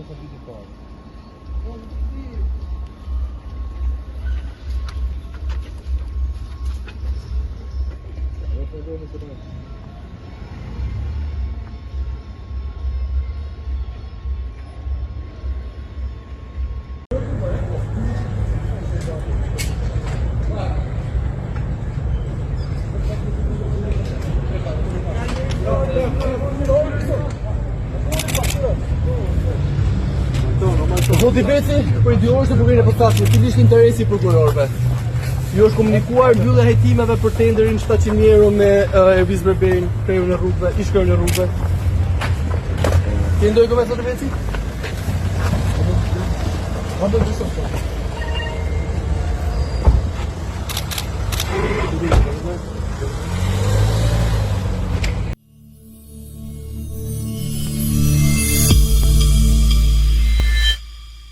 sa viti parë. Zoti Beci, për 2 orë se përgjën e përstashme, cili ishte interesi i prokurorëve? Ju është komunikuar mbyllja e hetimeve për tenderin 700 euro me Erviz Berberin, krejun e rrugëve, ish-krejun e rrugëve. Ti ndoj këve, Zoti Beci?